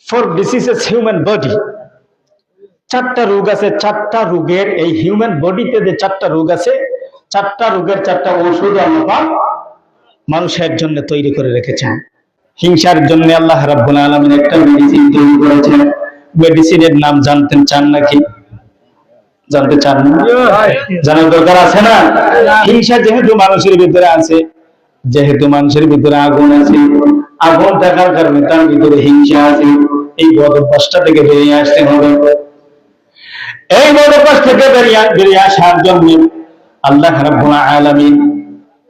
For diseases human body, চারটা রোগ আছে। চারটা রোগের এই হিউম্যান বডিতে যে চারটা রোগ আছে, চারটা রোগের চারটা ঔষধ আল্লাহ মানুষের জন্য তৈরি করে রেখেছেন। হিংসার জন্য আল্লাহ রাব্বুল আলামিন একটা মেডিসিন তৈরি করেছেন। মেডিসিনের নাম জানতেন চান নাকি? জানতে চান না? জানার দরকার আছে না? হিংসা যেহেতু মানুষের ভিতরে আছে, যেহেতু মানুষের ভিতরে আগুন আছে, আগুন থাকার কারণে তার ভিতরে হিংসা আছে। এই বদ অভ্যাসটা থেকে বেরিয়ে আসতে হবে। এই বদ অভ্যাস থেকে বেরিয়ে আসার জন্য আল্লাহ রাব্বুল আলামিন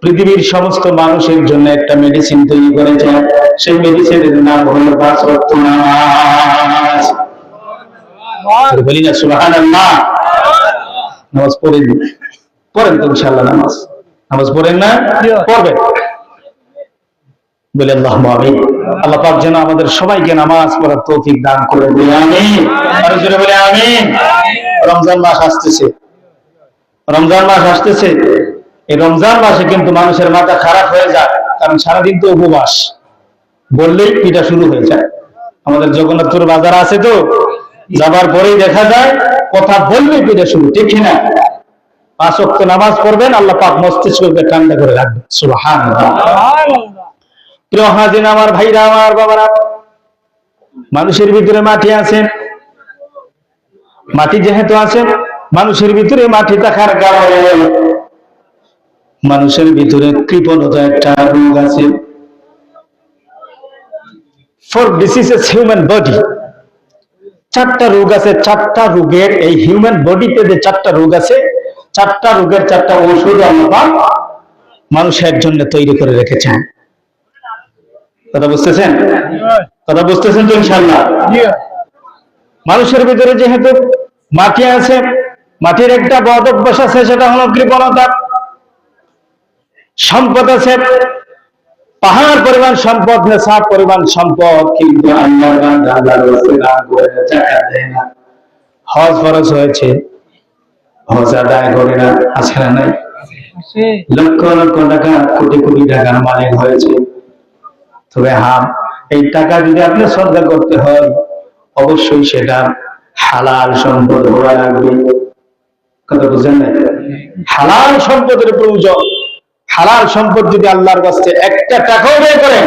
পৃথিবীর সমস্ত মানুষের জন্য একটা মেডিসিন তৈরি করেছেন। সেই মেডিসিনের নাম হলো 5 ওয়াক্ত নামাজ। বলি না সুবহানাল্লাহ। নামাজ পড়েন তো ইনশাআল্লাহ। নামাজ পড়েন না? পড়বেন। বলে আল্লাহুম্মা আমিন। আল্লাহ পাক যেন আমাদের সবাইকে নামাজ পড়ার তৌফিক দান করে দেন। আমিন। আর জোরে বলে আমিন। রমজান মাস আসতেছে, রমজান মাস আসতেছে। এই রমজান মাসে কিন্তু মানুষের মাথা খারাপ হয়ে যায়, কারণ সারাদিন তো উপবাস, বললেই পিঠা শুরু হয়ে যায়। আমাদের জগন্নাথপুর বাজার আছে তো, যাবার পরেই দেখা যায় কথা বললেই পিঠা শুরু, ঠিক না? 5 ওয়াক্ত নামাজ পড়বেন, আল্লাহ পাক মস্তিষ্ককে ঠান্ডা করে রাখবেন। সুবহানাল্লাহ। প্রিয় হাজির আমার ভাইরা, আমার বাবারা, মানুষের ভিতরে মাটি আছে। মাটি যেহেতু আছে, মানুষের ভিতরে মাটি থাকার কারণে মানুষের ভিতরে কৃপণতা একটা রোগ আছে। ফর ডিসিজেস হিউম্যান বডি, চারটা রোগ আছে। চারটা রোগের এই হিউম্যান বডিতে যে চারটা রোগ আছে, চারটা রোগের চারটা ঔষধ আল্লাহ মানুষের জন্য তৈরি করে রেখেছেন। কথা বুঝতেছেন? কথা বুঝতেছেন তো ইনশাআল্লাহ? মানুষের ভিতরে যেহেতু মাটি আছে, মাটির একটা বদ অভ্যাস আছে, সেটা হলো কৃপণতা। সম্পদ আছে, পাহাড় পরিমাণ সম্পদ, নেশার পরিমাণ সম্পদ, কিন্তু আল্লাহর বান্দা আল্লাহর রাস্তায় দান করে জাকাত দেয় না। হজ ফরজ হয়েছে, হজ আদায় করে না, আছে না নাই? লক্ষ লক্ষ টাকা, কোটি কোটি টাকার মালিক হয়েছে। তবে হ্যাঁ, এই টাকা যদি আপনি শ্রদ্ধা করতে হয়, অবশ্যই সেটা হালাল সম্পদ হওয়া লাগবে। কথা বুঝেন না? হালাল সম্পদের প্রয়োজন। হালাল সম্পদ যদি আল্লাহর কাছে একটা টাকাও ব্যয় করেন,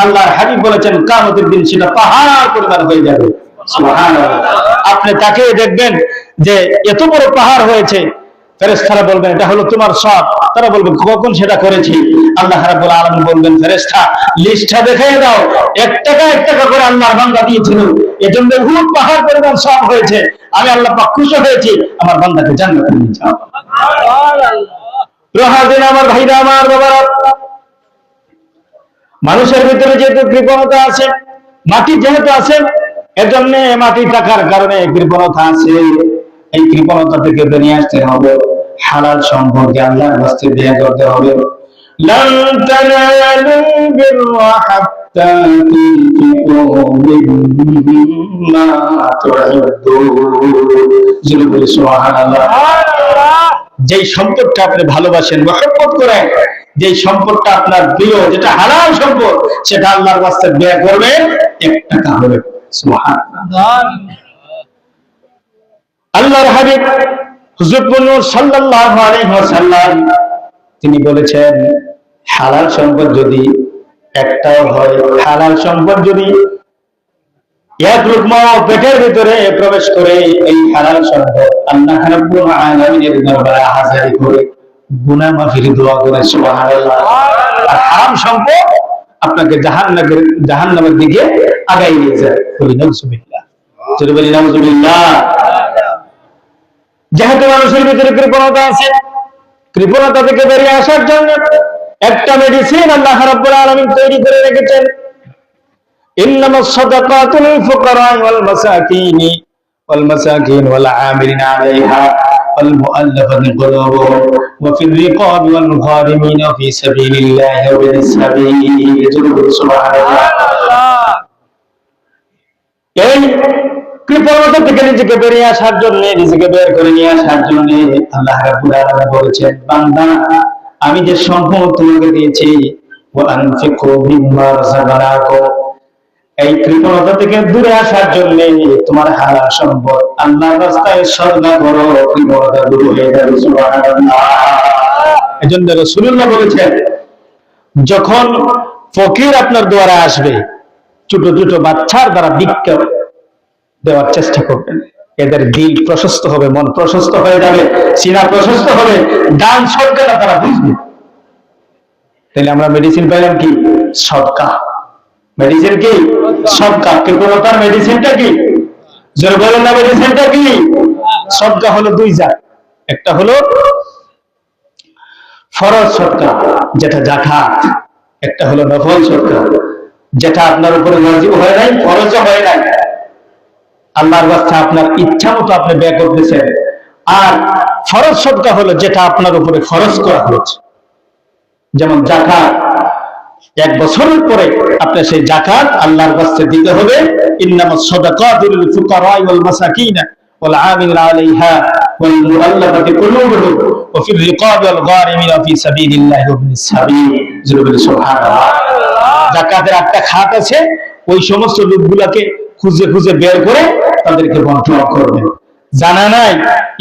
আল্লাহর হাবিব বলেছেন কিয়ামতের দিন সেটা পাহাড় পরিমাণ হয়ে যাবে। সুবহানাল্লাহ। আপনি তাকে দেখবেন যে এত বড় পাহাড় হয়েছে, ফেরেশতারা বলবেন এটা হলো তোমার সব। তারা বলবে কখন সেটা করেছি? আল্লাহ রাব্বুল আলামিন বলবেন ফেরেশতা লিস্টটা দেখিয়ে দাও, 1 টাকা 1 টাকা করে আল্লাহর বান্দা দিয়েছিল, এজন্য উহুদ পাহাড় পরিমাণ সব হয়েছে। আমি আল্লাহ পাক খুশি হয়েছি, আমার বান্দাকে জান্নাতে নিয়ে যাও। সুবহানাল্লাহ। রহাদিন আমার ভাইরা, আমার বাবারা, মানুষের ভিতরে যেহেতু কৃপণতা আছে, মাটি যেহেতু আছে, এজন্য মাটি থাকার কারণে কৃপণতা আছে। এই কৃপণতা থেকে বেরিয়ে আসতে হবে। হালাল সম্পর্কে আল্লাহর রাস্তায় ব্যয় করতে হবে। লান তানালুল বিররা হাত্তা তুনফিকু মিম্মা তুহিব্বুন। জোরে বলি সুবহানাল্লাহ। যেই সম্পদটা আপনি ভালোবাসেন, মহব্বত করেন, যেই সম্পদটা আপনার প্রিয়, যেটা হালাল সম্পদ, সেটা আল্লাহর রাস্তায় ব্যয় করবেন, 1 টাকা হবে। সুবহানাল্লাহ। আল্লাহর হাবিব হুজুর সাল্লাল্লাহু আলাইহি ওয়াসাল্লাম তিনি বলেছেন, হালাল সম্পদ যদি একটাও হয়, হালাল সম্পদ যদি 1 লুকমাও পেটের ভিতরে প্রবেশ করে, এই হালাল সম্পদ আল্লাহ রাব্বুল আলামিনের দরবারে হাজিরি করে গুনাহ মাফির দোয়া করে। সুবহানাল্লাহ। আর হারাম সম্পদ আপনাকে জাহান্নামের দিকে আগাই নিয়ে যায়। বলি নাউজুবিল্লাহ। যদি বলি নাউজুবিল্লাহ। যেহেতু মানুষের ভিতরে কৃপণতা আছে, কৃপণতা থেকে বেরিয়ে আসার জন্য একটা মেডিসিন আল্লাহ রাব্বুল আলামিন তৈরি করে রেখেছেন। ইন্নামাস সাদাকাতু লিল ফুকারা ওয়াল মাসাকিন ওয়াল আমিলিনা আলাইহা ওয়াল মুআল্লাফাতি কুলুবুহুম ওয়া ফির রিকাবি ওয়াল মুগারিমিনা ফি সাবিলিল্লাহি ওয়া বিস সাবিল। সুবহানাল্লাহ। এই কৃপণতা থেকে নিজেকে বেরিয়ে আসার জন্য, নিজেকে বের করে নিয়ে আসার জন্য আল্লাহ রাব্বুল আলামিন বলেছেন, বান্দা আমি যে সম্পদ তোমাকে দিয়েছি, ওয়া আনফিকু মিম্মা রাযাকনাকুম, এই কৃপণতা থেকে দূরে আসার জন্য তোমার হালাল সম্পদ আল্লাহর রাস্তায় সদকা করো, কৃপণতা দূর হয়ে যাবে। সুবহানাল্লাহ। এজন্য রাসূলুল্লাহ বলেছেন, যখন ফকির আপনার দুয়ারে আসবে, ছোট ছোট বাচ্চার দ্বারা ভিক্ষা দেওয়ার চেষ্টা করবেন। এদের দিল প্রশস্ত হবে, মন প্রশস্ত হয়ে যাবে, সিনা প্রশস্ত হবে, দান সদকা তারা বুঝবে। তাহলে আমরা মেডিসিন পাইলাম কি? সদকা। মেডিসিন কি? সদকা। কৃপণতার মেডিসিনটা কি? জোরে বলেন না, মেডিসিনটা কি? সদকা হলো দুই জাত। একটা হলো ফরজ সদকা, যেটা যাকাত। একটা হলো নফল সদকা, যেটা আপনার উপরে ওয়াজিব হয় নাই, ফরজ হয় নাই, আল্লাহর রাস্তায় আপনার ইচ্ছা মতো আপনি ব্যয় করতেছেন। আর ফরজ সদকা হলো যেটা আপনার উপরে ফরজ করা হয়েছে, যেমন যাকাত। 1 বছরের পরে আপনার সেই যাকাত আল্লাহর রাস্তায় দিতে হবে। ইন্নামাস সাদাকাতু লিল ফুকারা ওয়াল মাসাকিন ওয়াল আমিলিনা আলাইহা ওয়াল মুআল্লাফাতি কুলুবুহুম ওয়া ফির রিকাবি ওয়াল গারিমিনা ফি সাবিলিল্লাহি ওয়া ইবনিস সাবিল। সুবহানাল্লাহ। যাকাতের একটা খাত আছে, ওই সমস্ত লোকগুলোকে খুঁজে খুঁজে বের করে তাদেরকে বন্টন করবেন। জানা নাই,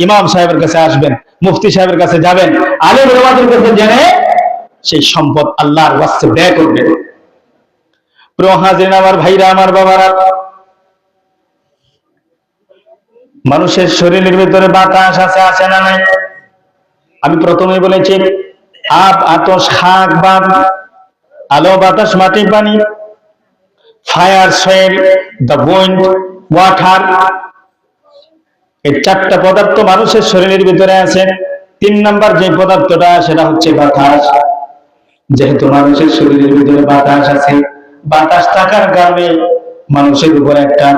ইমাম সাহেবের কাছে আসবেন, মুফতি সাহেবের কাছে যাবেন, আলেম ওলামাদের কাছে জেনে সেই সম্পদ আল্লাহর রাস্তায় ব্যয় করবেন। প্রিয় হাজিরিন, আমার ভাইরা, আমার বাবারা, মানুষের শরীরের ভিতরে বাতাস আছে, আছে না নাই? আমি প্রথমেই বলেছি, আপ, আতশ, খাক, বাদ, আলো, বাতাস, মাটি, পানি, fire, soil, the wind, water. এই 4টা পদার্থ মানুষের শরীরের ভিতরে আছে। 3 নাম্বার যে পদার্থটা, সেটা হচ্ছে বাতাস। যেহেতু মানুষের শরীরের ভিতরে বাতাস আছে, বাতাস থাকার কারণে মানুষের উপর একটা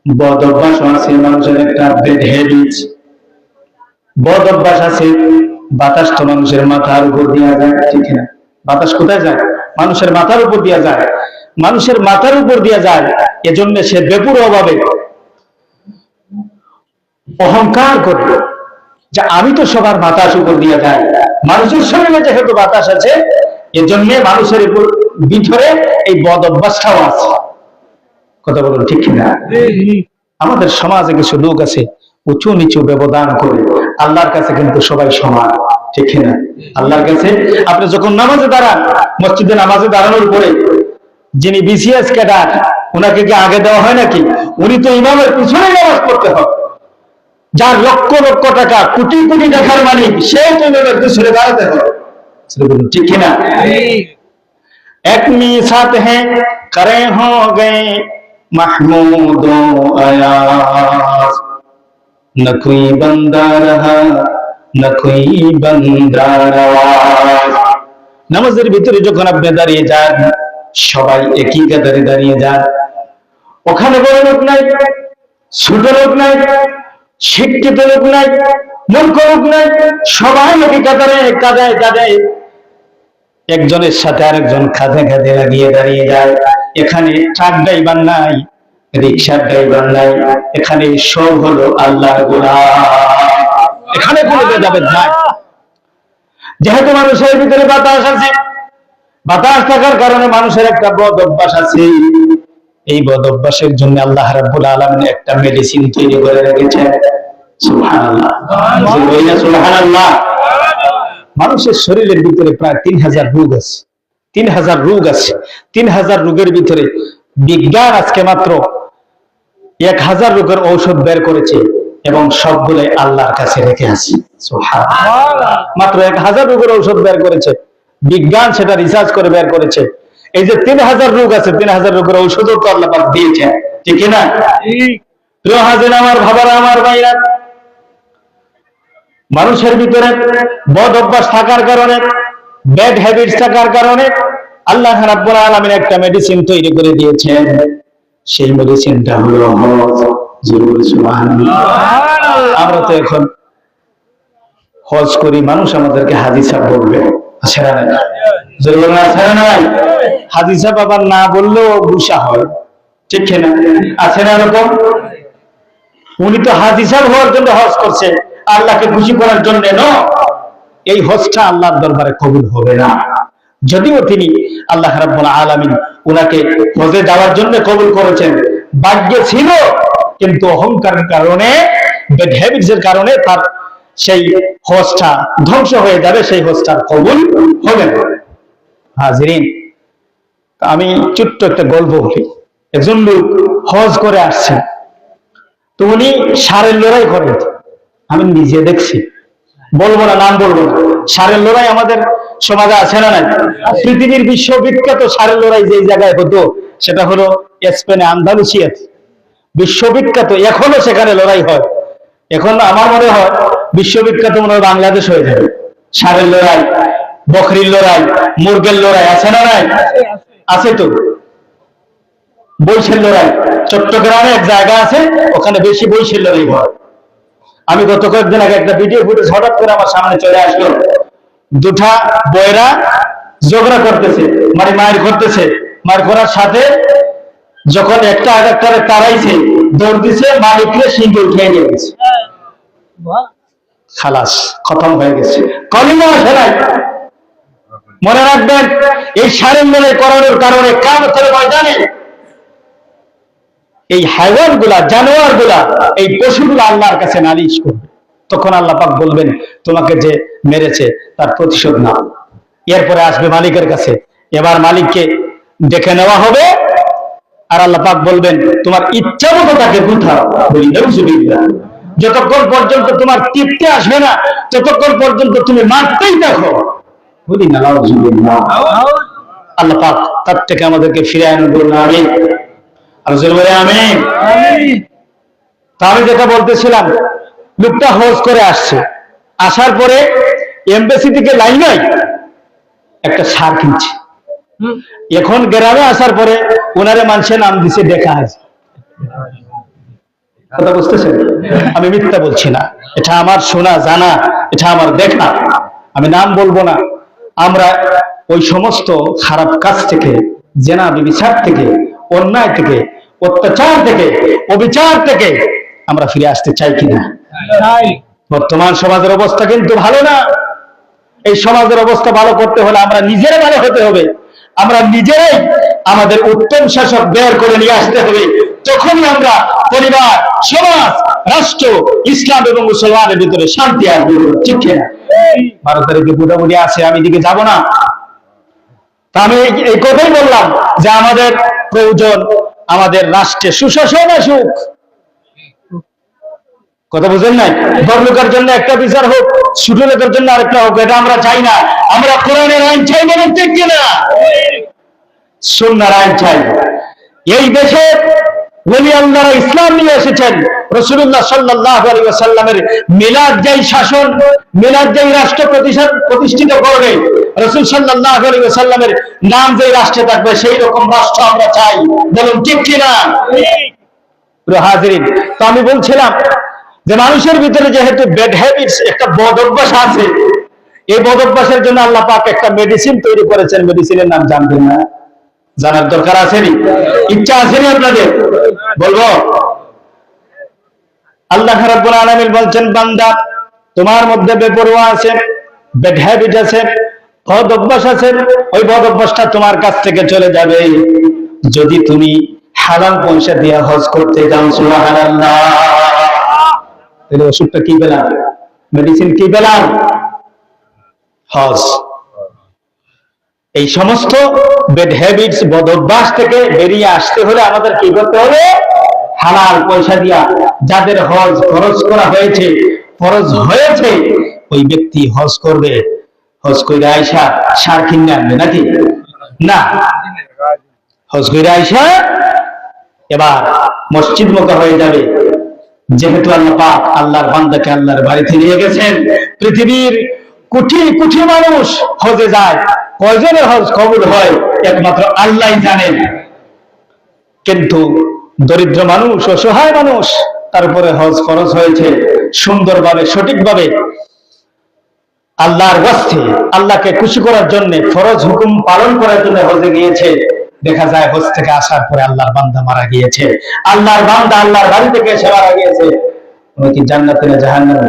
বদ অভ্যাস আছে, মানুষের একটা ব্যাড হ্যাবিট, বদ অভ্যাস আছে। বাতাস তো মানুষের মাথার উপর দিয়া যায়, ঠিক না? বাতাস কোথায় যায়? মানুষের মাথার উপর দিয়া যায়। মানুষের মাথার উপর দিয়া যায়, এজন্য সে বেপুর অভাবে অহংকার করবে যে আমি তো সবার বাতাস উপর দিয়ে যায়। মানুষের শরীরে যেহেতু বাতাস আছে, এজন্য মানুষের উপর ভিতরে এই বদ অভ্যাসটাও আছে। কথা বলুন, ঠিক কিনা? আমাদের সমাজে কিছু লোক আছে উঁচু নিচু ব্যবধান করে, আল্লাহর কাছে কিন্তু সবাই সমান, ঠিক কিনা? আল্লাহর কাছে আপনি যখন নামাজে দাঁড়ান, মসজিদে নামাজে দাঁড়ানোর পরে যিনি বিসিএস ক্যাডার, ওনাকে কি আগে দেওয়া হয় নাকি? উনি তো ইমামের পিছনে নামাজ পড়তে হয়। যার লক্ষ লক্ষ টাকা, কোটি কোটি টাকার মালিক, সে তো ইমামের পিছনে দাঁড়াতে হয়, ঠিক কিনা? এক মি সাথ হ্যাঁ করে হো গে महमूद आयास, न कोई बंदा रहा न कोई बंदा नवाज। নামাজের ভিতরে যখন আপনি দাঁড়িয়ে যান, সবাই একই কাতারে দাঁড়িয়ে যান। ওখানে বড় লোক নাই, ছোট লোক নাই, শিক্ষিত লোক নাই, মূর্খ লোক নাই, সবাই একই কাতারে কাঁধে কাঁধে একজনের সাথে আরেকজন কাঁধে কাঁধে লাগিয়ে দাঁড়িয়ে যায়। এখানে ট্রাক ড্রাইভার নাই, রিক্সার ড্রাইভার নাই, এখানে সব হলো আল্লাহর গোলাম। এখানে কোনো ভেদাভেদ নাই। যেহেতু মানুষের ভিতরে বাতাস আছে, বাতাস থাকার কারণে মানুষের একটা বদ অভ্যাস আছে। এই বদ অভ্যাসের জন্য আল্লাহ রাব্বুল আলামিন একটা মেডিসিন তৈরি করে রেখেছেন। সুবহানাল্লাহ, সুবহানাল্লাহ। মানুষের শরীরের ভিতরে প্রায় 3000 রোগ আছে। 3000 রোগ আছে। 3000 রোগের ভিতরে বিজ্ঞান আজকে মাত্র 1000 রোগের ঔষধ বের করেছে, এবং সবগুলো আল্লাহর কাছে রেখে আছে। সুবহানাল্লাহ। মাত্র 1000 রোগের ঔষধ বের করেছে বিজ্ঞান, সেটা রিসার্চ করে বের করেছে। এই যে 3000 রোগ আছে, 3000 রোগের ঔষধও তো আল্লাহ পাক দিয়েছেন, ঠিক না? প্রিয় হাজির, আমার ভাবারা, আমার ভাইরা, মানুষের ভিতরে বদ অভ্যাস থাকার কারণে, ব্যাড হ্যাবিটস থাকার কারণে আল্লাহ রাব্বুল আলামিন একটা মেডিসিন তৈরি করে দিয়েছেন। সেই মেডিসিনটা হলো হজ। সুবহানাল্লাহ। আমরা তো এখন হজ করি, মানুষ আমাদেরকে হাজী সাহেব বলবে, আছে না নাই? জরুরি আছে না নাই? হাজী সাহেব আবার না বললেও গুসা হয়, ঠিক না? আছে না এরকম? উনি তো হাজী সাহেব হওয়ার জন্য হজ করছে, আল্লাহকে খুশি করার জন্য নয়। এই হজটা আল্লাহর দরবারে কবুল হবে না, যদিও তিনি আল্লাহ রাব্বুল আলামিন উনাকে হজে যাওয়ার জন্য কবুল করেছেন। ভাগ্যে ছিল, কিন্তু অহংকারের কারণে, ব্যাড হ্যাবিটসের কারণে তার সেই হজটা ধ্বংস হয়ে যাবে, সেই হজটা কবুল হবে না। হাজিরিন, আমি ছোট্ট একটা গল্প বলি। একজন লোক হজ করে আসছে, তো উনি ষাঁড়ের লড়াই করেন। আমি নিজে দেখছি, বলবো না, নাম বলবো না। ষাঁড়ের লড়াই আমাদের সমাজে আছে না নাই? পৃথিবীর বিশ্ববিখ্যাত ষাঁড়ের লড়াই যে জায়গায় হতো সেটা হলো স্পেনে, আন্দালুসিয়াতে বিশ্ববিখ্যাত। এখনো সেখানে লড়াই হয়। এখন আমার মনে হয় বিশ্ববিখ্যাত মনে হয় বাংলাদেশ হয়ে যাবে। ষাঁড়ের লড়াই, বকরির লড়াই, মুরগের লড়াই আছে না নাই? আছে তো। বৈশের লড়াই, চট্টগ্রামে এক জায়গা আছে, ওখানে বেশি বৈশের লড়াই হয়। আমি গত কয়েকদিন আগে একটা ভিডিও ফুটেজ হঠাৎ করে আমার সামনে চলে আসলো। দুটা বয়রা ঝগড়া করতেছে, মানে মায়ের করতেছে। মায়ের করার সাথে যখন একটা আরেকটারে তাড়াইছে, দৌড় দিছে, মালিকরে সিংহে উঠিয়ে নিয়ে গেছে। খালাস, খতম হয়ে গেছে। কলিমা আসে নাই। মনে রাখবেন, এই ষাঁড়ের লড়াই করানোর কারণে কিয়ামতের ময়দানে এই হায়ওয়ান গুলা, জানোয়ার গুলা, এই পশুগুলা আল্লাহর কাছে নালিশ করবে। তখন আল্লাহ পাক বলবেন, তোমাকে যে মেরেছে তার প্রতিশোধ নাও। এরপরে আসবে মালিকের কাছে, এবার মালিককে ডেকে নেওয়া হবে, আর আল্লাহ পাক বলবেন, তোমার ইচ্ছা মতো তাকে বুঝাও। বলি নাউজুবিল্লাহ। যতক্ষণ পর্যন্ত তোমার তৃপ্তি আসবে না, ততক্ষণ পর্যন্ত তুমি মারতেই দেখো। বলি নাউজুবিল্লাহ। আল্লাহ পাক তার থেকে আমাদেরকে ফিরে আনুন, বলুন আমিন। আমিন। তা আমি যেটা বলতেছিলাম, লোকটা হজ করে আসছে, আসার পরে এমবাসি থেকে লাইন নাই, একটা ষাঁড় কিনছে। এখন গ্রামে আসার পরে ওনারে মানুষের নাম দিছে দেখা আছে। কথা বুঝতেছেন? আমি মিথ্যা বলছি না, এটা আমার শোনা জানা, এটা আমার দেখা। আমি নাম বলবো না। আমরা ওই সমস্ত খারাপ কাজ থেকে, জেনা বিবিচার থেকে, অন্যায় থেকে, অত্যাচার থেকে, অবিচার থেকে আমরা ফিরে আসতে চাই কিনা? বর্তমান সমাজের অবস্থা কিন্তু ভালো না। এই সমাজের অবস্থা ভালো করতে হলে আমরা নিজেরা ভালো হতে হবে। আমরা নিজেরাই আমাদের উত্তম শাসক বের করে নিয়ে আসতে হবে। তখনই আমরা পরিবার, সমাজ, রাষ্ট্র, ইসলাম এবং মুসলমানের ভিতরে শান্তি আসবে। ঠিক কিনা? ভারতের যে বুড়াবুড়ি আছে, আমি দিকে যাব না। তা আমি এই কথাই বললাম যে আমাদের প্রয়োজন আমাদের রাষ্ট্রে সুশাসন আসুক। কথা বুঝেন নাই? বড় লোকের জন্য একটা বিচার হোক, ছোট লোকের জন্য আরেকটা হোক, এটা আমরা চাই না। আমরা কোরআনের আইন চাই, বলেন ঠিক কিনা? সুন্নাহর আইন চাই। এই দেশে ওলি আল্লাহরা ইসলাম নিয়ে এসেছেন। রাসূলুল্লাহ সাল্লাল্লাহু আলাইহি ওয়াসাল্লামের মিলাদ যেই শাসন, মিলাদ যেই রাষ্ট্র প্রতিষ্ঠিত করবে, রাসূল সাল্লাল্লাহু আলাইহি ওয়াসাল্লামের নাম যেই রাষ্ট্রে থাকবে, সেই রকম রাষ্ট্র আমরা চাই। বলুন ঠিক কিনা? প্রিয় হাজিরিন, তো আমি বলছিলাম যে মানুষের ভিতরে যেহেতু ব্যাড হ্যাবিটস, একটা বদ অভ্যাস আছে, এই বদ অভ্যাসের জন্য আল্লাহ পাক একটা মেডিসিন তৈরি করেছেন। মেডিসিনের নাম জানবেন না? জানার দরকার আছেনি? ইচ্ছা আছেনি আপনাদের? বলবো। আল্লাহ রাব্বুল আলামিন বলছেন, বান্দা তোমার মধ্যে বেপরোয়া আছে, ব্যাড হ্যাবিট আছে, বদ অভ্যাস আছে। ওই বদ অভ্যাসটা তোমার কাছ থেকে চলে যাবে যদি তুমি হালাল পয়সা দিয়ে হজ করতে যাও। সুবহানাল্লাহ। তাহলে ওষুধটা কি পেলাম? মেডিসিন কি পেলাম? হজ। এই সমস্ত ব্যাড হ্যাবিটস, বদ অভ্যাস থেকে বেরিয়ে আসতে হলে আমাদের কি করতে হবে? হালাল পয়সা দিয়া যাদের হজ খরচ করা হয়েছে, ফরজ হয়েছে, ওই ব্যক্তি হজ করবে। হজ কইরা আইসা ষাঁড় কিনে আনবে নাকি? না। হজ কইরা আইসা এবার মসজিদ মুখী হয়ে যাবে। যেহেতু আল্লাহ পাক আল্লাহর বান্দাকে আল্লাহর বাড়িতে নিয়ে গেছেন, পৃথিবীর কোটি কোটি মানুষ হজে যায়, কয়জনের হজ কবুল হয় একমাত্র আল্লাহই জানেন। কিন্তু দরিদ্র মানুষ, অসহায় মানুষ, তারপরে হজ ফরজ হয়েছে, সুন্দরভাবে সঠিকভাবে আল্লাহর ওয়াস্তে, আল্লাহকে খুশি করার জন্য, ফরজ হুকুম পালন করার জন্য হজে গিয়েছে। দেখা যায় হজ থেকে আসার পরে আল্লাহর বান্দা মারা গিয়েছে, আল্লাহর বান্দা আল্লাহর বাড়ি থেকে এসে মারা গিয়েছে। উনি কি জান্নাতে না জাহান্নামে?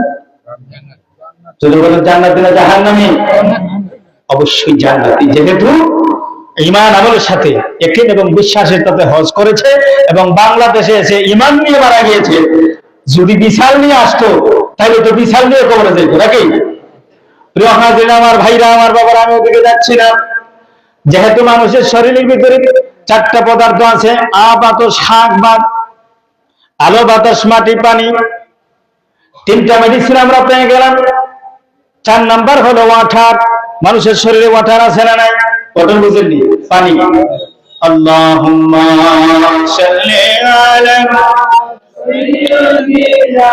যদি বলেন জান্নাতে না জাহান্নামে? অবশ্যই জান্নাতি, যেহেতু ঈমান আমলের সাথে ইয়াকিন এবং বিশ্বাসের সাথে হজ করেছে এবং বাংলাদেশে এসে ঈমান নিয়ে মারা গিয়েছে। যদি বিশাল নিয়ে আসতো তাহলে তো বিশাল নিয়ে কবরে যেত নাকি? প্রিয় হাজির, আমার ভাইরা, আমার বাবারা, আমি ওদিকে যাচ্ছি না। যেহেতু মানুষের শরীরের ভিতরে চারটা পদার্থ আছে, আ বাতাস শাক ভাত, আলো বাতাস মাটি পানি, তিনটা মেডিসিন আমরা পেয়ে গেলাম। 4 নাম্বার হলো ওয়াটার। মানুষের শরীরে ওয়াটার আছে না নাই? ওয়াটার বুঝেননি? পানি। আল্লাহুম্মা সাল্লি আলা সাইয়্যিদিনা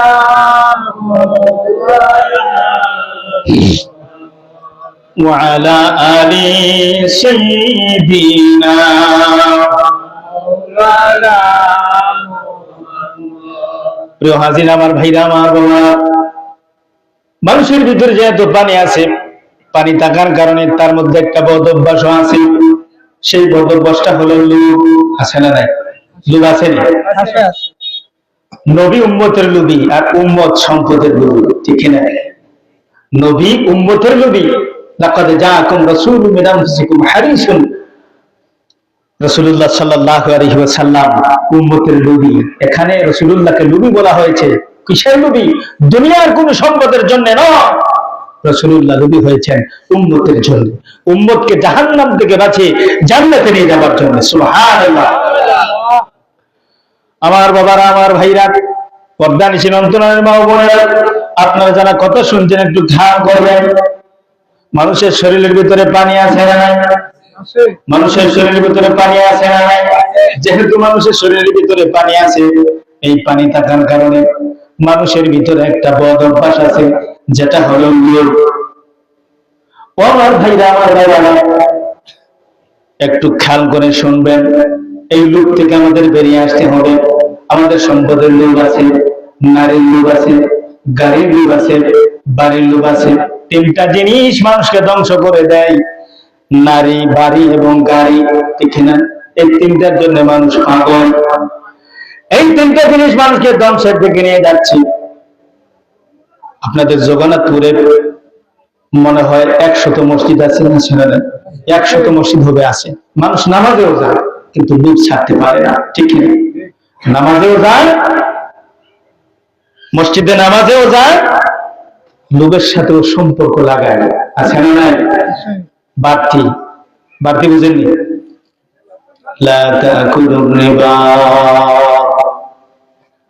ওয়া আলা আলি সাইয়্যিদিনা মাওলানা। প্রিয় হাজির, আমার ভাইরা, আমার বাবা, মানুষের ভিতরে যেহেতু পানি আছে, পানি থাকার কারণে তার মধ্যে একটা বদ অভ্যাস আছে। সেই বদ অভ্যাসটা হলো লোভ। আছে না নাই? লোভ আছে না? নবী উম্মতের লোভী আর উম্মত সম্পদের লোভী, ঠিক না? নবী উম্মতের লোভী। লাকাদ জাআকুম রাসূলুম মিন আনফুসিকুম হারিসুন। রাসূলুল্লাহ সাল্লাল্লাহু আলাইহি ওয়াসাল্লাম উম্মতের লোভী। এখানে রাসূলুল্লাহকে লোভী বলা হয়েছে। কিসের লোভী? দুনিয়ার কোন সম্পদের জন্য নয়। রাসূলুল্লাহ লোভী হয়েছেন উম্মতের জন্য, উম্মতকে জাহান্নাম থেকে বাঁচিয়ে জান্নাতে নিয়ে যাবার জন্য। সুবহানাল্লাহ। আমার বাবারা, আমার ভাইরা, পর্দা নিশীন অন্তরালের মা ও বোনেরা, আপনারা যারা কথা শুনছেন একটু খেয়াল করবেন। মানুষের শরীরের ভিতরে পানি আছে না নাই? মানুষের শরীরের ভিতরে পানি আছে না নাই? যেহেতু মানুষের শরীরের ভিতরে পানি আছে, এই পানি থাকার কারণে মানুষের ভিতরে একটা বদ অভ্যাস আছে, যেটা হলো লোভ। আমার ভাইরা, আমার ভাইরা, একটু খেয়াল করে শুনবেন। এই লোভ থেকে আমাদের বেরিয়ে আসতে হবে। আমাদের সম্পদের লোভ আছে, নারীর লোভ আছে, গাড়ির লোভ আছে, বাড়ির লোভ আছে। তিনটা জিনিস মানুষকে ধ্বংস করে দেয়, নারী, বাড়ি এবং গাড়ি, ঠিক না? এই তিনটার জন্য মানুষ পাগল। এই তিনটা জিনিস মানুষকে ধ্বংসের দিকে নিয়ে যাচ্ছে। আপনাদের জগন্নাথপুরে মনে হয় 100 মসজিদ আছে না? 100 মসজিদ হবে আছে। মানুষ নামাজেও যায় কিন্তু লোভ ছাড়তে পারে না, ঠিক না? নামাজেও যায়, মসজিদে নামাজেও যায়, লোভের সাথেও সম্পর্ক লাগায়। আছে না নাই? বাড়তি বাড়তি বুঝেননি? লা তাকুলুর রিবা,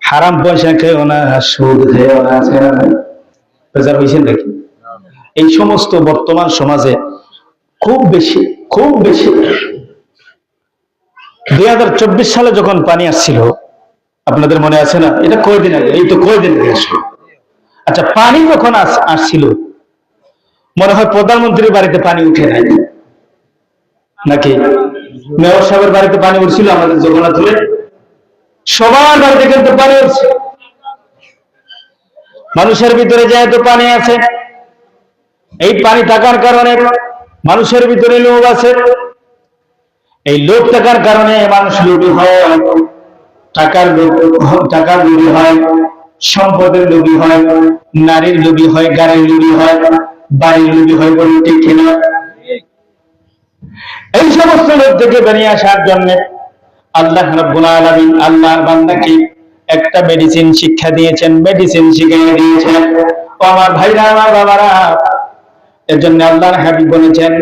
হারাম পয়সা খেও না, সুদ খেও না। আছে না নাই? বেজার হইছেন নাকি? এই সমস্ত বর্তমান সমাজে খুব বেশি 2024 সালে যখন পানি আসছিল, আপনাদের মনে আছে না? এটা কয়দিন আগে, এই তো কয়দিন আগে আসলো। আচ্ছা, পানি যখন আসছিল, মনে হয় প্রধানমন্ত্রীর বাড়িতে পানি উঠে নাই নাকি? মেয়র সাহেবের বাড়িতে পানি উঠছিল, আমাদের জগন্নাথপুরে সবার বাড়িতে কিন্তু পানি উঠছে। মানুষের ভিতরে যেহেতু পানি আছে, এই পানি থাকার কারণে মানুষের ভিতরে লোভ আছে। এই লোভ থাকার কারণে মানুষ লোভী হয়, টাকার লোভী হয়, সম্পদের লোভী হয়, নারীর লোভী হয়, গাড়ির লোভী হয়, বাড়ির লোভী হয়। বলুন ঠিক কিনা? এই সমস্ত লোভ থেকে বেরিয়ে আসার জন্য আল্লাহ রাব্বুল আলামিন আল্লাহর বান্দাকে একটা মেডিসিন শিক্ষা দিয়েছেন, মেডিসিন শিখিয়ে দিয়েছেন। আমার ভাইরা, আমার বাবারা, এর জন্য আল্লাহর হাবিব বলেছেন,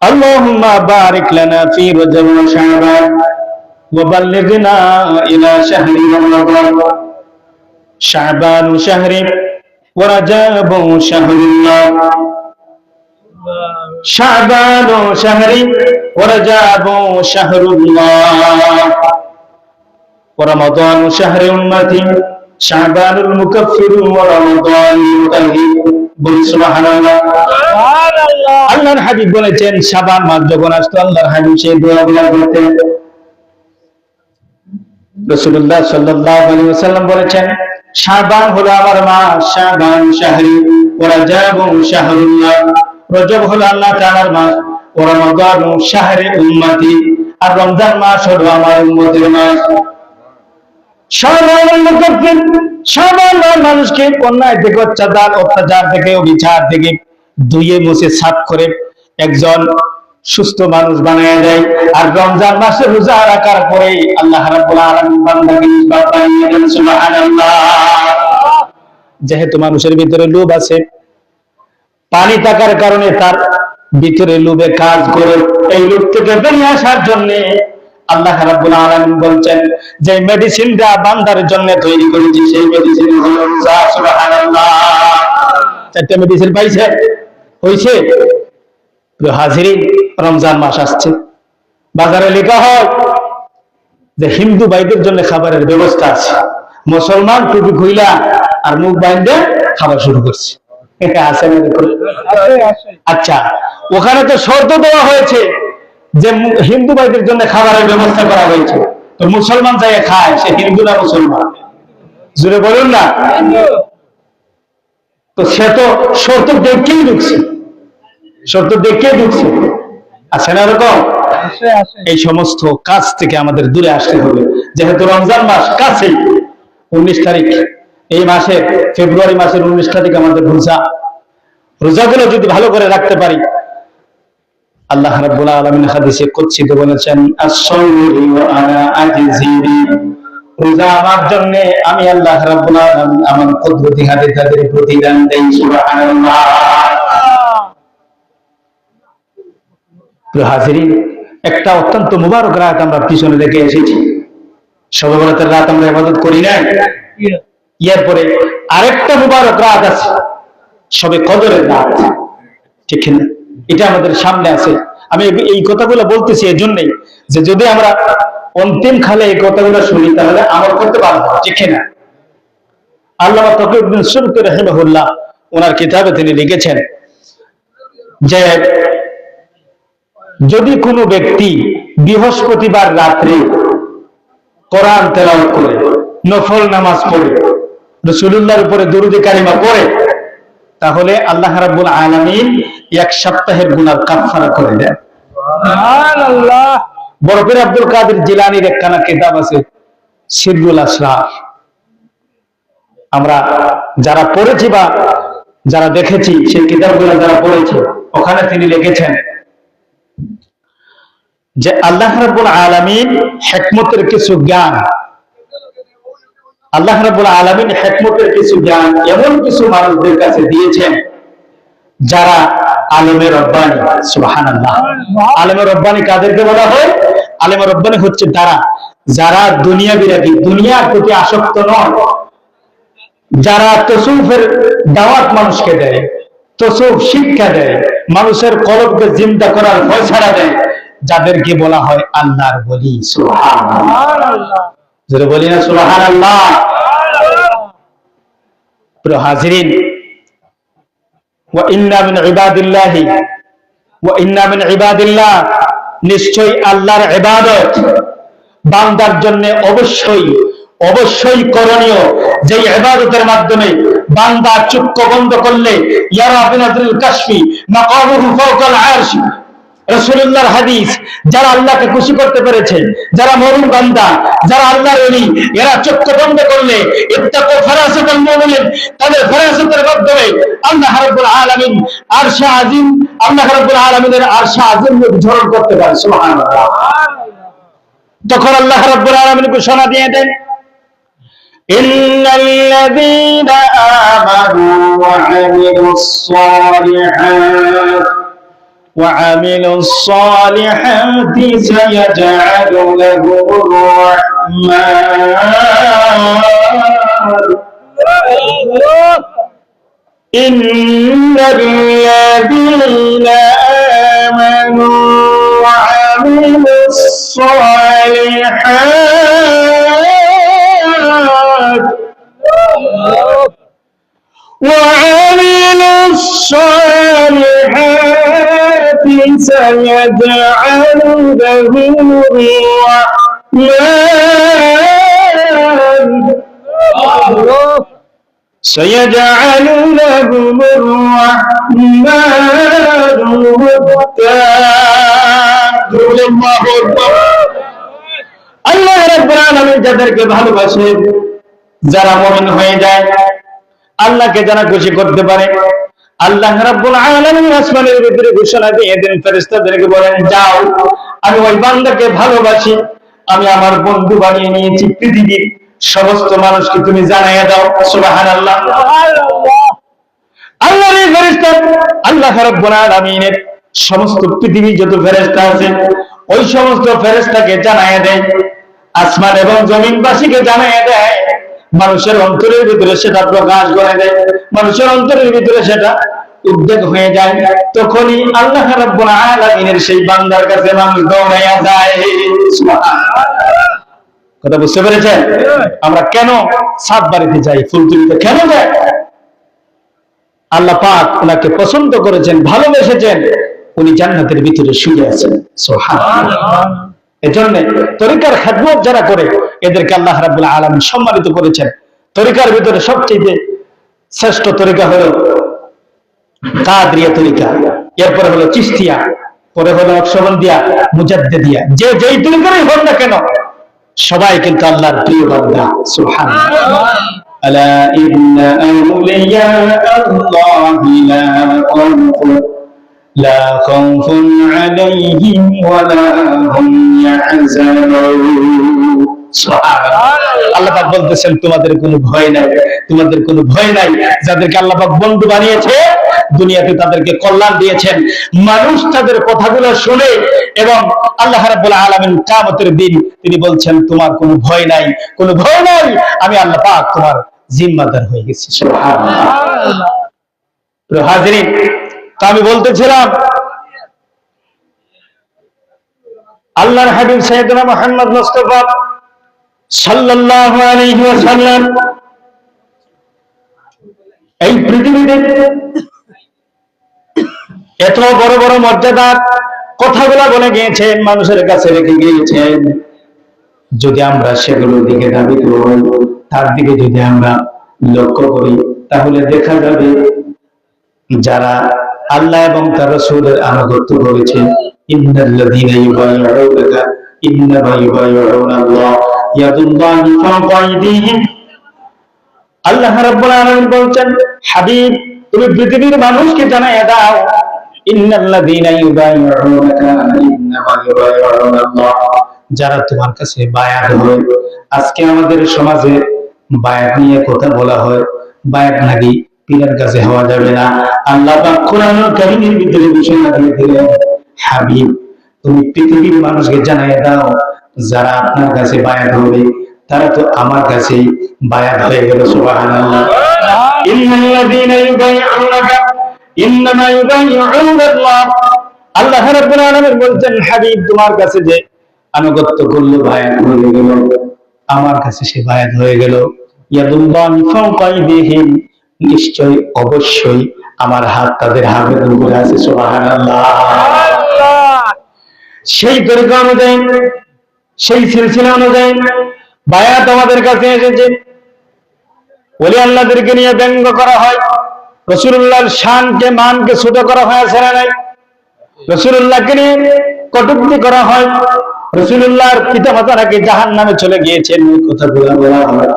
আল্লাহুম্মা বারিক লানা ফি রজব ওয়া শাবান ওয়া বাল্লিগনা ইলা শাহরি রমাদান। শাবান শাহরি ওয়া রজব শাহরুল্লাহ। শাবান শাহরি ওয়া রজব শাহরুল্লাহ ওয়া রমাদান শাহরি উম্মতি। শাবানুল মুকাফফির ওয়া রমাদানুল মুতাহহির। বলুন সুবহানাল্লাহ। আল্লাহর হাবিব বলেছেন, শাবান মাস যখন আসতো, আল্লাহর হাবিব সেই দোয়াগুলো করতেন। রাসূলুল্লাহ সাল্লাল্লাহু আলাইহি ওয়াসাল্লাম বলেছেন, শাবান হলো আমার মাস, শাবান শাহরি ওয়া রজব শাহরুল্লাহ। রজব হলো আল্লাহ তাআলার মাস, ওয়া রমাদান শাহরি উম্মতি, আর রমজান মাস হলো আমার উম্মতের মাস। শাবান মানুষকে অন্যায় থেকে, অত্যাচার থেকে, অবিচার থেকে ধুয়ে মুছে সাফ করে একজন সুস্থ মানুষ বানিয়ে দেয়। আর রমজান মাসে রোজা রাখার পরে আল্লাহ রাব্বুল আলামিন বান্দাকে নিষ্পাপ বানিয়ে দেন। সুবহানাল্লাহ। যেহেতু মানুষের ভিতরে লোভ আছে, পানি থাকার কারণে তার ভিতরে লোভে কাজ করে, এই লোভ থেকে বেরিয়ে আসার জন্য আল্লাহ রাব্বুল আলামিন বলছেন যে মেডিসিনটা বান্দার জন্য তৈরি করেছি, সেই মেডিসিন হলো রোজা। সুবহানাল্লাহ। চারটা মেডিসিন পাইছে, হইছে। হাজিরিন, রমজান মাস আসছে, বাজারে লেখা হয় যে হিন্দু ভাইদের জন্য খাবারের ব্যবস্থা আছে। মুসলমান টুপি খুইলা আর মুখ বাইন্ধে খাবার শুরু করছে। আচ্ছা, ওখানে তো শর্ত দেওয়া হয়েছে যে হিন্দু ভাইদের জন্য খাবারের ব্যবস্থা করা হয়েছে, তো মুসলমান যাই খায়, সে হিন্দু না মুসলমান? জুড়ে বলুন না। তো সে তো শর্ত দেখেই ঢুকছে, শর্ত দেখেই ঢুকছে। আছে না এরকম? এই সমস্ত কাজ থেকে আমাদের দূরে আসতে হবে। যেহেতু রমজান মাস কাছেই, 19 তারিখ, এই মাসে ফেব্রুয়ারি মাসের 19 তারিখ আমাদের রোজা। রোজাগুলো যদি ভালো করে রাখতে পারি, আল্লাহ রাব্বুল আলামিন হাদিসে কুদসিতে বলেছেন, আস-সাওমু ওয়া আনা আজজি বি, রোজা আমার জন্য আমি আল্লাহ রাব্বুল আলামিন আমার কুদরতি হাতে তাদের প্রতিদান দেই। সুবহানাল্লাহ। প্রিয় হাজিরিন, একটা অত্যন্ত মুবারক রাত আমরা পিছনে রেখে এসেছি। শবে বরাতের রাত আমরা ইবাদত করি না, এরপরে আরেকটা মুবারক রাত আছে, শবে কদরের রাত, ঠিক না? এটা আমাদের সামনে আছে। আমি এই কথাগুলো বলতেছি এই জন্যই যে যদি আমরা অন্তিম খালে এই কথাগুলো শুনি তাহলে আমল করতে পারবো, ঠিক না? আল্লামা তাকিউদ্দিন সুবকি রাহিমাহুল্লাহ ওনার কিতাবে তিনি লিখেছেন যে যদি কোনো ব্যক্তি বৃহস্পতিবার রাত্রে কোরআন তেলাওয়াত করে, নফল নামাজ পড়ে, রাসূলুল্লাহর উপরে দুরূদ কারিমা পড়ে, তাহলে আল্লাহ রাব্বুল আলামিন এক সপ্তাহের গুনাহ কাফারা করে দেন। সুবহানাল্লাহ। বড় পীর আব্দুল কাদের জিলানীর একখানা কিতাব আছে, সিররুল আসরার। আমরা যারা পড়েছি বা যারা দেখেছি সেই কিতাবগুলো যারা পড়েছি, ওখানে তিনি লিখেছেন যে আল্লাহ রাব্বুল আলামিন হিকমতের কিছু জ্ঞান, আল্লাহ রাব্বুল আলামিন হিকমতের কিছু জ্ঞান এমন কিছু মানুষদের কাছে দিয়েছেন যারা আলেমে রব্বানি। সুবহানাল্লাহ। আলেমে রব্বানি কাদেরকে বলা হয়? আলেমে রব্বানি হচ্ছে তারা যারা দুনিয়া বিরাগী, দুনিয়ার প্রতি আসক্ত নয়, যারা তাসাউফের দাওয়াত মানুষকে দেয়, তাসাউফ শিক্ষা দেয়, মানুষের কলবকে জিন্দা করার ফয়সালা দেয়, যাদেরকে বলা হয় আল্লাহর ওলি। সুবহানাল্লাহ। যারা বলি না সুবহানাল্লাহ। প্রিয় হাজিরিন, ওয়া ইন্না মিন ইবাদিল্লাহি ওয়া ইন্না মিন ইবাদিল্লাহ, নিশ্চয়ই আল্লাহর ইবাদত বান্দার জন্য অবশ্যই অবশ্যই করণীয়, যে ইবাদতের মাধ্যমে বান্দা চক্ষু বন্ধ করলে ইয়ারা বিনাদুল কাশফি মাকামুহু ফাওকাল আরশ। রাসূলুল্লাহর হাদিস, যারা আল্লাহকে খুশি করতে পেরেছে, যারা মুমিন বান্দা, যারা আল্লাহর ওলি, এরা চক্ষু বন্ধ করলে ইত্তাকু ফারাসাতাল মুমিন, তাদের ফারাসাতের মাধ্যমে আল্লাহ রাব্বুল আলামিন আরশে আজিম, আল্লাহ রাব্বুল আলামিনের আরশে আজিম ধারণ করতে পারে। সুবহানাল্লাহ। তখন আল্লাহ রাব্বুল আলামিন ঘোষণা দিয়ে দেন, ইন্নাল্লাযীনা আমানু ওয়া আমিলুস সালিহাত وعملوا الصالحات سيجعل لهم الرحمن إن الذين آمنوا وعملوا الصالحات وعملوا الصالحات سيجعل لهم الرحمن سيجعل لهم الرحمن ودا الله أكبر। আল্লাহ রাব্বুল আলামিন যাদেরকে ভালোবাসেন, যারা মুমিন হয়ে যায়, আল্লাহকে যারা খুশি করতে পারে, আল্লাহ রাব্বুল আলামিন আসমানের ভিতরে ঘোষণা দিয়ে দেন, ফেরেশতাদেরকে বলেন, যাও, আমি ওই বান্দাকে ভালোবাসি, আমি আমার বন্ধু বানিয়ে নিয়েছি, পৃথিবীর সমস্ত মানুষকে তুমি জানাইয়া দাও। সুবহানাল্লাহ। আল্লাহর এই ফেরেশতা আল্লাহ রাব্বুল আলামিনের সমস্ত পৃথিবীর যত ফেরেশতা আছে ওই সমস্ত ফেরেশতাকে জানাইয়া দেয়, আসমান এবং জমিনবাসীকে জানাইয়া দেয়, মানুষের অন্তরের ভিতরে সেটা প্রকাশ করে দেয়, মানুষের অন্তরের ভিতরে সেটা উদ্বেগ হয়ে যায়। তখনই আল্লাহ রাব্বুল আলামিনের সেই বান্দার কাছে মানুষ দৌড়াইয়া যায়। কথা বুঝতে পেরেছেন? আমরা কেন সাত বাড়িতে যাই, ফুল তুলিতে কেন যাই? আল্লাহ পাক ওনাকে পছন্দ করেছেন, ভালোবেসেছেন, উনি জান্নাতের ভিতরে শুয়ে আছেন। সুবহানাল্লাহ। এজন্য তরিকার খেদমত যারা করে এদেরকে আল্লাহ রাব্বুল আলামিন সম্মানিত করেছেন। তরিকার ভিতরে সবচেয়ে শ্রেষ্ঠ তরিকা হলো কাদরিয়া তরিকা, এরপরে হলো চিশতিয়া, পরে হলো নকশবন্দিয়া, মুজাদ্দিদিয়া। যে যেই তরিকারই হোক না কেন সবাই কিন্তু আল্লাহর প্রিয় বান্দা। সুবহানাল্লাহ। আলা ইন্না আউলিয়া আল্লাহি লা খাউফুন আলাইহিম ওয়া লা হুম ইয়াহজানুন। সুবহানাল্লাহ। আল্লাহ পাক বলতেছেন, তোমাদের কোনো ভয় নাই, তোমাদের কোনো ভয় নাই। যাদেরকে আল্লাহ পাক বন্ধু বানিয়েছে, দুনিয়াতে তাদেরকে কল্যাণ দিয়েছেন, মানুষ তাদের কথাগুলো শুনে, এবং আল্লাহ রাব্বুল আলামিন কিয়ামতের দিন তিনি বলছেন, তোমার কোনো ভয় নাই, কোনো ভয় নাই, আমি আল্লাহ পাক তোমার জিম্মাদার হয়ে গেছি। সুবহানাল্লাহ। তো হাজিরিন, তো আমি বলতেছিলাম আল্লাহর হাবিব সাইয়েদনা মুহাম্মদ মুস্তাফা সাল্লাল্লাহু আলাইহি ওয়াসাল্লাম এই পৃথিবীতে এত বড় বড় মর্যাদার কথাগুলো বলে গিয়েছেন, মানুষের কাছে রেখে গিয়েছেন। যদি আমরা সেগুলোর দিকে ধাবিত হই, তার দিকে যদি আমরা লক্ষ্য করি, তাহলে দেখা যাবে যারা আল্লাহ এবং তার রাসূলের আনুগত্য করেছে, ইন্নাল্লাযীনা ইউবাইয়ুনাকা ইন্নামা ইউবাইয়ুনাল্লাহ ইয়াদুল্লাহি ফাওকা আইদিহিম। আল্লাহ রাব্বুল আলামিন বলছেন, হাবিব তুমি পৃথিবীর মানুষকে জানাইয়া দাও, ইন্নাল্লাযীনা ইউবাইয়ুনাকা ইন্নামা ইউবাইয়ুনাল্লাহ, যারা তোমার কাছে বায়াত হয়। আজকে আমাদের সমাজে বায়াত নিয়ে কথা বলা হয়, বায়াত নাকি পীরের কাছে হওয়া যাবে না। আল্লাহ পাক কোরআনুল কারীমের ভিতরে ঘোষণা দিয়ে দিলেন, হাবিব তুমি পৃথিবীর মানুষকে জানাইয়া দাও, যারা আপনার কাছে বায়াত হবে তারা তো আমার কাছেই বায়াত হয়ে গেল। সুবহানাল্লাহ। ইন্নাল্লাযীনা ইউবাইয়ুনাকা ইন্নামা ইউবাইয়ুনাল্লাহ। আল্লাহ রাব্বুল আলামিন বলছেন, হাবিব তোমার কাছে যে আনুগত্য করলো, বায়াত হয়ে গেল, আমার কাছে সে বায়াত হয়ে গেল। ইয়াদুল্লাহি ফাওকা আইদিহিম, নিশ্চয় অবশ্যই আমার হাত তাদের হাতের উপরে আছে। সুবহানাল্লাহ। সেই তরিকা অনুযায়ী, সেই সিলসিলা অনুযায়ী বায়াত আমাদের কাছে এসেছে। ওলি আল্লাহদেরকে নিয়ে ব্যঙ্গ করা হয়, রাসূলুল্লাহর শানকে মানকে ছোট করা হয়, আছে না নাই? রাসূলুল্লাহকে নিয়ে কটূক্তি করা হয়, রাসূলুল্লাহর পিতামাতা নাকি জাহান্নামে চলে গিয়েছেন, এই কথাগুলো বলা হয়।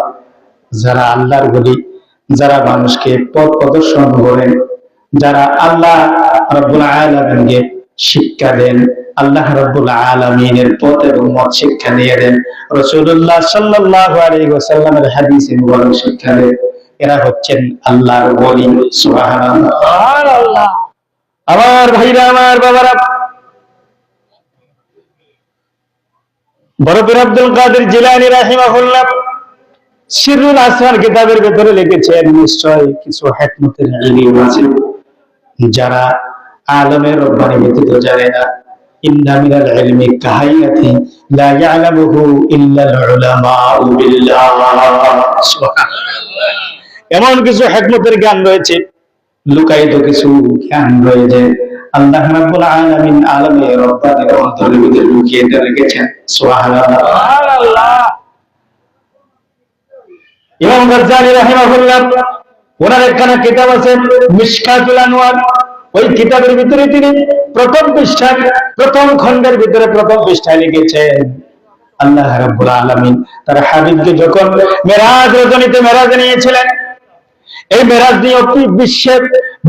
যারা আল্লাহর ওলি, যারা মানুষকে পথ প্রদর্শন করেন, যারা আল্লাহ রাব্বুল আলামিনকে শিক্ষা দেন, আল্লাহ রাব্বুল আলামিনের পথ এবং মত শিক্ষা দিয়ে দেন, রাসূলুল্লাহ সাল্লাল্লাহু আলাইহি ওয়াসাল্লামের হাদিসে মুবারক শিক্ষা দেন, এরা হচ্ছেন আল্লাহর ওলি। সুবহানাল্লাহ। সুবহানাল্লাহ। আমার ভাইরা, আমার বাবারা, বড় পীর আব্দুল কাদের জিলানী রাহিমাহুল্লাহ সিররুল আসরার কিতাবের ভিতরে লিখেছেন, নিশ্চয় কিছু হিকমতের ইলম আছে যারা আলমের রব্বানি ব্যতীত জানে না। ইন্না মিনাল ইলমি কাহাইয়াতি লা ইয়ালামুহু ইল্লাল উলামাউ বিল্লাহ। সুবহানাল্লাহ। এমন কিছু হিকমতের জ্ঞান রয়েছে, লুকায়িত কিছু জ্ঞান রয়েছে, আল্লাহ রাব্বুল আলামিন আলমে রব্বানির অন্তরের ভিতরে লুকিয়ে রেখেছেন। সুবহানাল্লাহ। সুবহানাল্লাহ। ইমাম গাজ্জালী রাহিমাহুল্লাহ ওনার একখানা কিতাব আছে মিশকাতুল আনওয়ার, ওই কিতাবের ভিতরে তিনি প্রথম পৃষ্ঠায়, প্রথম খণ্ডের ভিতরে প্রথম পৃষ্ঠায় লিখেছেন, আল্লাহ রাব্বুল আলামিন তার হাবিবকে যখন মেরাজ রজনীতে মেরাজে নিয়েছিলেন, এই মেরাজ নিয়ে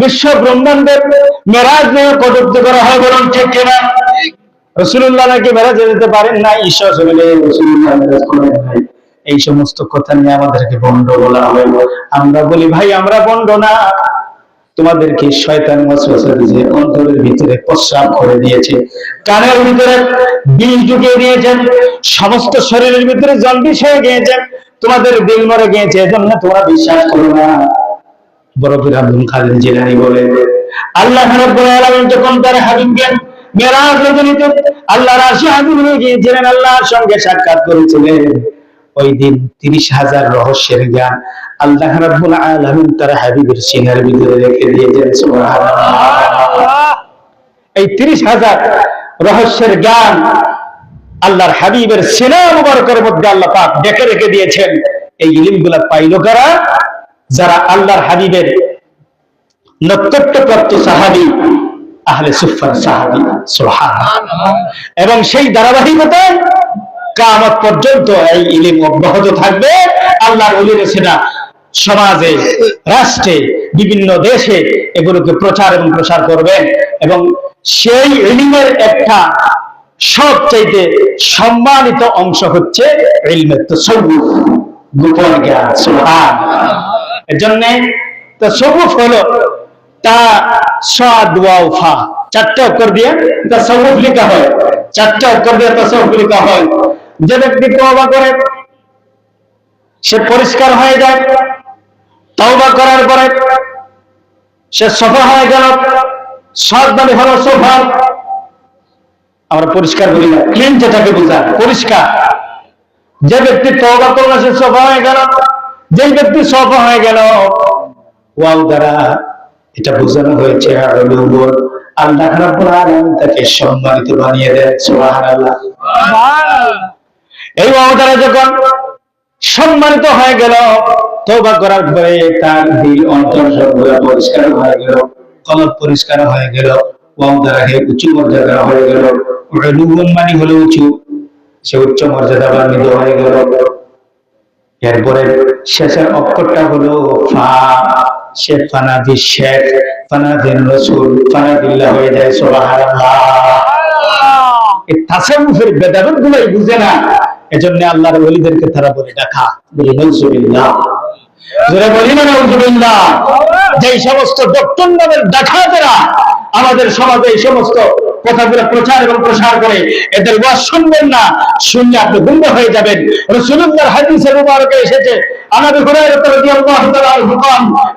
বিশ্ব ব্রহ্মাণ্ডের মেরাজ নিয়ে কটূক্তি করা হয়, বলুন ঠিক কিনা? রাসূলুল্লাহ নাকি মেরাজে যেতে পারেন না, ঈশ্বর জমিনে রাসূলুল্লাহ মেরাজ করেন নাই, এই সমস্ত কথা নিয়ে আমাদেরকে ভণ্ড বলা হয়। আমরা বলি ভাই আমরা ভণ্ড না, তোমাদেরকে শয়তান ওয়াসওয়াসা দিয়ে অন্তরের ভিতরে প্রস্রাব করে দিয়েছে, কানের ভিতরে বিষ ঢুকিয়ে দিয়েছেন, সমস্ত শরীরের ভিতরে জন্ডিস হয়ে গিয়েছে, তোমাদের দিল মরে গিয়েছে, এজন্য তোমরা বিশ্বাস করো না। বড় পীর আব্দুল কাদের জিলানী বলে, আল্লাহ রাব্বুল আলামিন যখন তার হাবিবকে মেরাজ রজনীতে আল্লাহর আরশে হাজির হয়ে গিয়েছিলেন, আল্লাহর সঙ্গে সাক্ষাৎ করেছিলেন, ওই দিন 30,000 রহস্যের জ্ঞান আল্লাহ রাব্বুল আলামিন তার হাবিবের সিনার ভিতরে রেখে দিয়েছেন। সুবহানাল্লাহ। এই 30,000 রহস্যের জ্ঞান আল্লাহর হাবিবের সিনা মুবারকের মধ্যে আল্লাহ পাক ডেকে রেখে দিয়েছেন। এই ইলমগুলো পাইল কারা? যারা আল্লাহর হাবিবের নক্ষত্রপ্রাপ্ত সাহাবী, আহলে সুফফার সাহাবী। সুবহানাল্লাহ। এবং সেই ধারাবাহিকতায় কিয়ামত পর্যন্ত এই ইলম অব্যাহত থাকবে। আল্লাহর ওলিরা সেটা সমাজে, রাষ্ট্রে, বিভিন্ন দেশে এগুলোকে প্রচার এবং প্রসার করবেন। এবং সেই ইলমের একটা সবচাইতে সম্মানিত অংশ হচ্ছে ইলমে তাসাউফ, গোপন জ্ঞান। সুবহানাল্লাহ। এজন্য তাসাউফ হলো তা সাদ ওয়া ফা, চারটা অক্ষর দিয়ে তাসাউফ লেখা হয়, চারটা অক্ষর দিয়ে তাসাউফ লেখা হয়। যে ব্যক্তি তওবা করে সে পরিষ্কার হয়ে যায়, তওবা করার পরে সে সফা হয়ে গেল। সাদ মানে হলো সফা, আমরা পরিষ্কার বলি না, ক্লিন যেটাকে বোঝায় পরিষ্কার। যে ব্যক্তি তওবা করলো সে সফা হয়ে গেল। যেই ব্যক্তি সফা হয়ে গেল, ওয়াও দ্বারা এটা বোঝানো হয়েছে আল্লাহ রাব্বুল আলামিন তাকে সম্মানিত বানিয়ে দেন। সুবহানাল্লাহ। এই ওয়াও দ্বারা যখন সম্মানিত হয়ে গেল, তওবা করার পরে তার দিল অন্তর সবগুলো পরিষ্কার হয়ে গেল, কলব পরিষ্কার হয়ে গেল, ওয়াও দ্বারা হে উঁচু মর্যাদা হয়ে গেল। উলুম মানে হলো উঁচু, সে উচ্চ মর্যাদাবান্বিত হয়ে গেল। এরপরে শেষের অক্ষরটা হলো ফা, সে ফানাদি শেখ, ফানাদির রাসূল, ফানাদিল্লাহ হয়ে যায়। সুবহানাল্লাহ। এই তাসাউফের বেদাত গুলাই বুঝে না, এজন্য আল্লাহর ওলিদেরকে তারা বলে ডাকা, বলে নাউজুবিল্লাহ। যারা বলি না নাউজুবিল্লাহ, যেই সমস্ত ডক্টর নামের ডাকাতেরা আমাদের সমাজে এই সমস্ত কথাগুলো প্রচার এবং প্রসার করে, এদের ওয়াজ শুনবেন না, শুনলে আপনি গুমরা হয়ে যাবেন। রাসূলুল্লাহর হাদিসে মুবারকে এসেছে, আবু হুরায়রা রাদিয়াল্লাহু তাআলা আনহু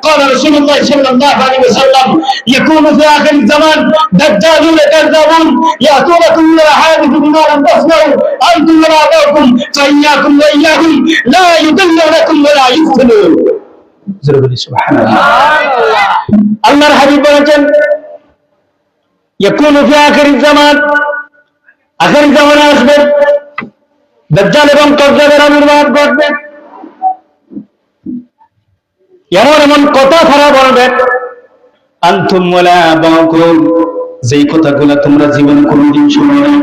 قال رسول الله صلى الله عليه وسلم يكون في آخر الزمان دجالون كذابون يأتونكم من الأحاديث بما لم تسمعوا أنتم وآباؤكم فإياكم وإياهم لا يضلونكم ولا يفتنون। সুবহানাল্লাহ। আল্লাহর হাবিব বলেছেন يكون في آخر الزمان, আখির জামানে আসবে দাজ্জাল এবং কাযযাবের আবির্ভাব ঘটবে। এমন এমন কথা তারা বলবে, আনতুম ওয়ালা আবাকুম, যেই কথাগুলো তোমরা জীবনে কোনোদিন শুনো নাই,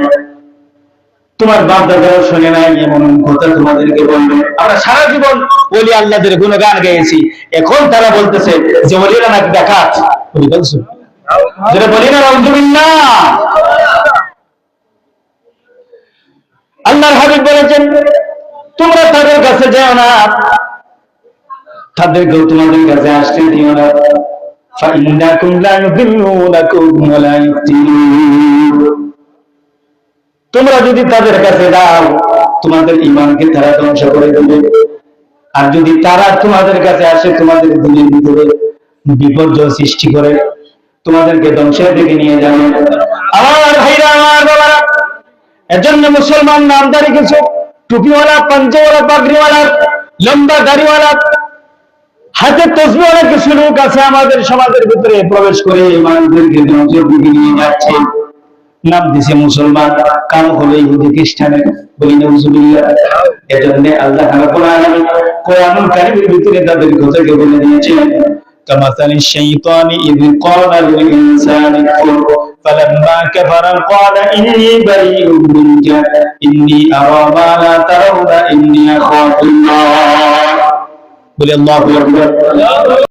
তোমার বাপ দাদাও শুনে নাই, এমন কথা তোমাদেরকে বলবে। আমরা সারা জীবন ওলি আল্লাহদের গুণগান গেয়েছি, এখন তারা বলতেছে যে ওলিরা নাকি ডাকাত। বলি বলছো যেটা বলি না আলহামদুলিল্লাহ। আল্লাহর হাবিব বলেছেন তোমরা তাদের কাছে যাও না, তাদেরকেও তোমাদের কাছে আসতে দিও না। ফাইন্নাকুম লা ইউদিল্লুনাকুম ওয়া লা ইফতিনুন, তোমরা যদি তাদের কাছে যাও তোমাদের ঈমানকে তারা ধ্বংস করে দেবে, আর যদি তারা তোমাদের কাছে আসে তোমাদের দিলের ভিতরে বিপর্যয় সৃষ্টি করে তোমাদেরকে ধ্বংসের দিকে নিয়ে যাবে। আমার ভাইরা, আমার বাবারা, এজন্য মুসলমান নামদারি কিছু টুপিওয়ালা, পাঞ্জাওয়ালা, পাগড়িওয়ালা, লম্বা দাড়িওয়ালা, হাতে তসবিহওয়ালা কিছু লোক আছে আমাদের সমাজের ভিতরে প্রবেশ করে মানুষদেরকে ধ্বংসের দিকে নিয়ে যাচ্ছে। নাম দিছে মুসলমান, কাম হলো ইহুদি খ্রিস্টানের। বলি নাউজুবিল্লাহ। এজন্য আল্লাহ রাব্বুল আলামিন কোরআনুল কারীমের ভিতরে তাদের কথাকে বলে দিয়েছেন, কামাসালি শাইতানি ইয ক্বালা লিল ইনসানি কুফর ফালাম্মা কাফারা ক্বালা ইন্নী বারিউম মিনকা ইন্নী আরা মা লা তারাউনা ইন্নী আখাফুল্লাহ। বলি আল্লাহু আকবার।